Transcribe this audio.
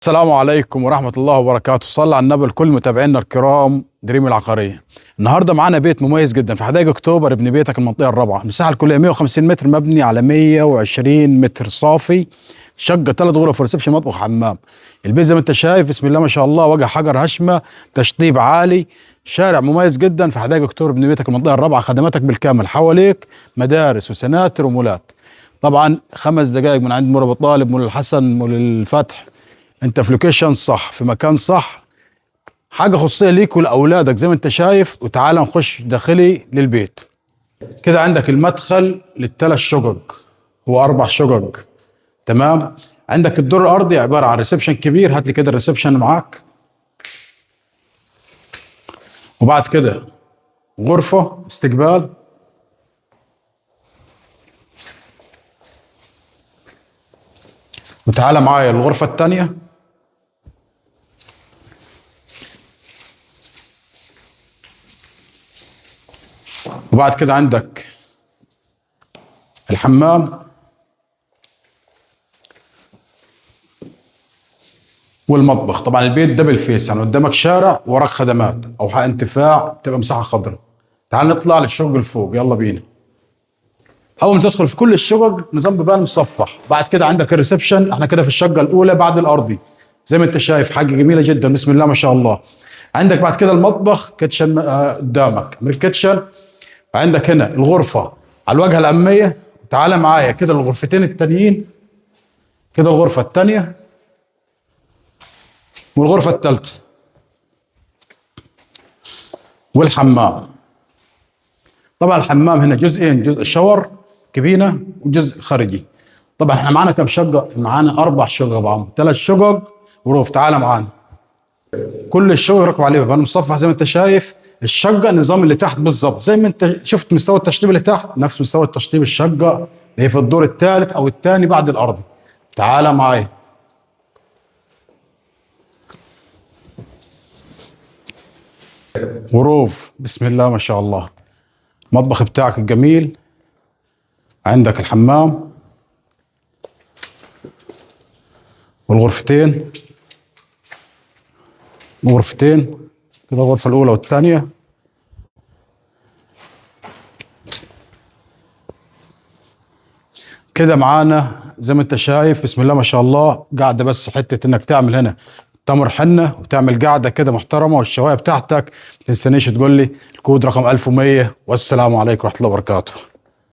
السلام عليكم ورحمة الله وبركاته. صلى على النبي لكل متابعينا الكرام دريم العقارية. النهارده معانا بيت مميز جدا في حدائق اكتوبر، ابن بيتك المنطقة الرابعة. المساحة الكلية 150 متر، مبني على 120 متر صافي، شقة 3 غرف وريسبشن مطبخ حمام. البيت زي ما انت شايف بسم الله ما شاء الله، وجه حجر هشمة، تشطيب عالي، شارع مميز جدا في حدائق اكتوبر، ابن بيتك المنطقة الرابعة. خدماتك بالكامل، حواليك مدارس وسناتر ومولات. طبعا 5 دقائق من عند مول ابو طالب، مول الحسن، مول الفتح. انت في لوكيشن صح، في مكان صح، حاجه خصوصيه ليك ولاولادك زي ما انت شايف. وتعال نخش داخلي للبيت. كده عندك المدخل للثلاث شقق، هو 4 شقق. تمام. عندك الدور الارضي عباره عن ريسبشن كبير، هات لي كده الريسبشن معاك. وبعد كده غرفه استقبال، وتعالى معايا الغرفه الثانيه. وبعد كده عندك الحمام والمطبخ. طبعا البيت دبل فيس، يعني قدامك شارع وراك خدمات او حق انتفاع، تبقى مساحه خضراء. تعال نطلع للشقق اللي فوق، يلا بينا. اول ما تدخل في كل الشقق نظام بيبان مصفح. بعد كده عندك الريسبشن، احنا كده في الشقه الاولى بعد الارضي زي ما انت شايف، حاجه جميله جدا بسم الله ما شاء الله. عندك بعد كده المطبخ كيتشن قدامك من الكيتشن. عندك هنا الغرفة على الواجهة الأمامية. تعالى معايا كده الغرفتين التانيين، كده الغرفة التانية والغرفة التالتة والحمام. طبعا الحمام هنا جزئين، جزء شاور كبينة وجزء خارجي. طبعا احنا معانا كم شقة؟ معانا 4 شقق يا بعض، 3 شقق وروف. تعالى معانا كل الشقق ركب عليه باب مصفح زي ما انت شايف. الشقه النظام اللي تحت بالظبط زي ما انت شفت، مستوى التشطيب اللي تحت نفس مستوى التشطيب الشقه اللي هي في الدور الثالث او الثاني بعد الارضي. تعال معايا. غروف بسم الله ما شاء الله. المطبخ بتاعك الجميل، عندك الحمام والغرفتين كده، الغرفه الاولى والثانيه. كده معانا زي ما انت شايف بسم الله ما شاء الله، قاعده بس حته انك تعمل هنا تمر حنه وتعمل قاعده كده محترمه، والشوايه بتاعتك ما تنسانيش تقول لي الكود رقم 1100. والسلام عليكم ورحمه الله وبركاته.